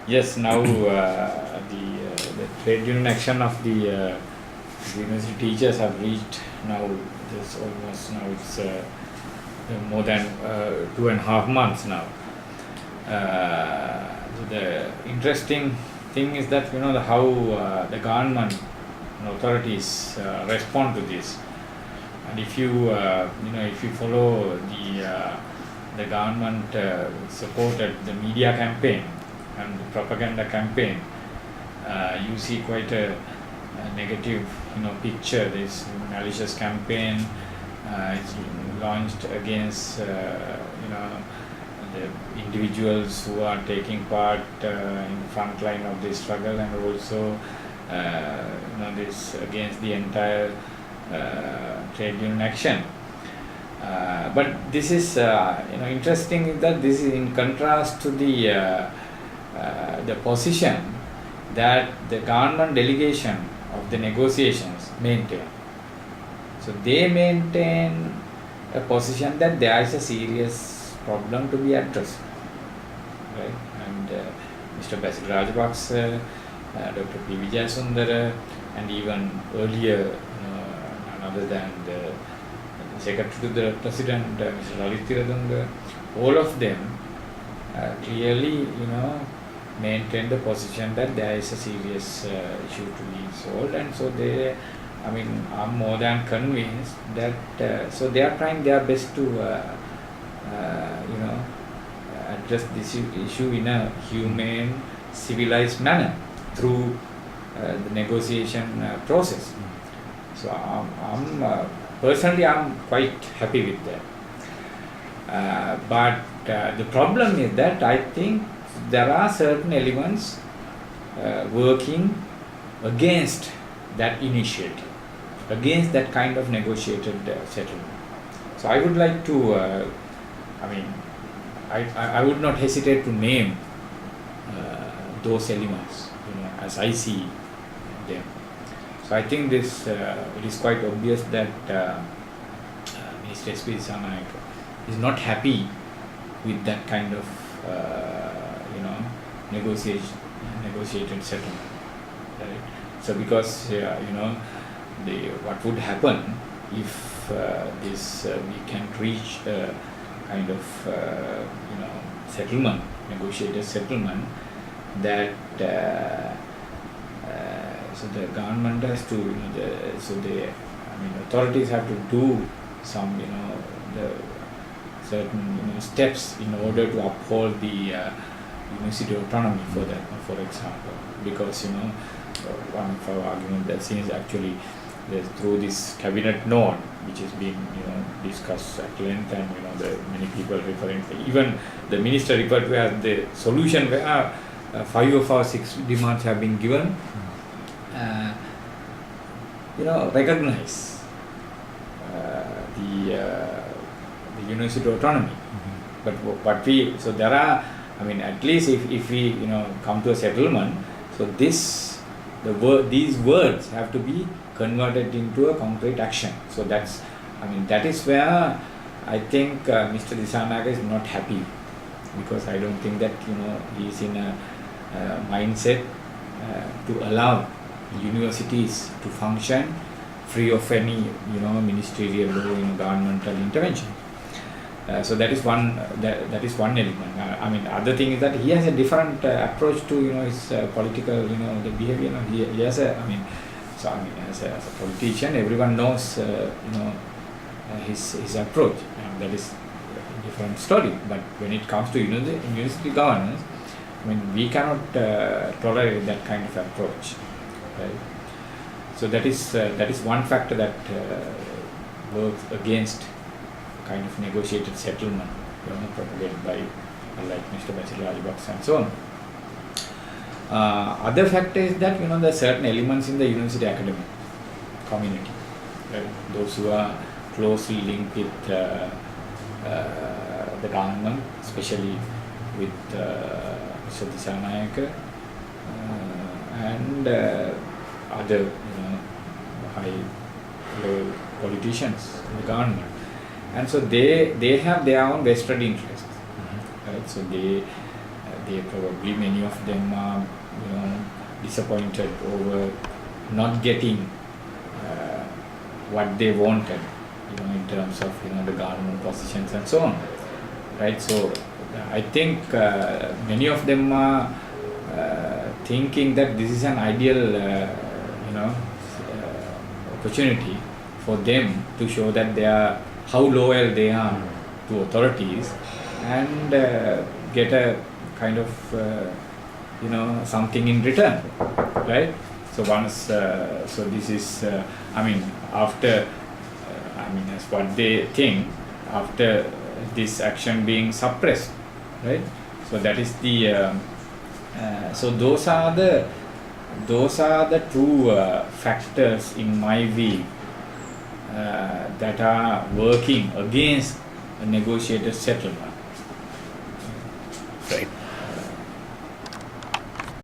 Yes, now the trade union action of the university teachers have reached now. This almost now it's more than 2.5 months now. The interesting thing is that how the government and authorities respond to this. And if you if you follow the government supported the media campaign and the propaganda campaign, you see quite a negative picture. This malicious campaign is launched against the individuals who are taking part in the front line of the struggle, and also this against the entire trade union action. But this is interesting that this is in contrast to the position that the government delegation of the negotiations maintain. So they maintain a position that there is a serious problem to be addressed, right? And Mr. Basil Rajapaksa, Dr. P. Vijayasundara, and even earlier, none other than the Secretary to the President, Mr. Lalit Tiradunga, all of them clearly, maintain the position that there is a serious issue to be solved, and so they, I'm more than convinced that so they are trying their best to, address this issue in a humane, civilized manner through the negotiation process. So personally, I'm quite happy with that. But the problem is that I think there are certain elements working against that initiative, against that kind of negotiated settlement. So I would like to, I would not hesitate to name those elements, as I see them. So I think this it is quite obvious that Minister S.P. Disanayake is not happy with that kind of negotiated settlement, right? So because what would happen if this we can reach a kind of settlement, negotiated settlement, that so the government has to authorities have to do some the certain steps in order to uphold the university autonomy, for example, because one of our argument that since actually through this cabinet note which is being discussed at length, and the many people referring, even the minister referred to as the solution, where 5 of our 6 demands have been given, recognize the university autonomy. But so there are, at least if we come to a settlement, so these words have to be converted into a concrete action. So that's, that is where I think Mr. Disanayake is not happy, because I don't think that he is in a mindset to allow universities to function free of any ministerial or governmental intervention. So that is one element. Other thing is that he has a different approach to his political the behavior. He has a as a politician, everyone knows his approach, and that is a different story. But when it comes to university governance, we cannot tolerate that kind of approach, right? So that is one factor that works against kind of negotiated settlement propagated by like Mr. Basil Rajapaksa and so on. Other factor is that there are certain elements in the university academic community, right? Those who are closely linked with the government, especially with Mr. Disanayake and other high-level politicians in the government, and so they have their own vested interests, right? So they probably, many of them are, disappointed over not getting what they wanted, in terms of the government positions and so on, right? So I think many of them are thinking that this is an ideal opportunity for them to show that they are, how loyal they are to authorities, and get a kind of something in return, right? So once so this is after as what they think, after this action being suppressed, right? So that is the so those are the two factors, in my view, that are working against a negotiated settlement. Right.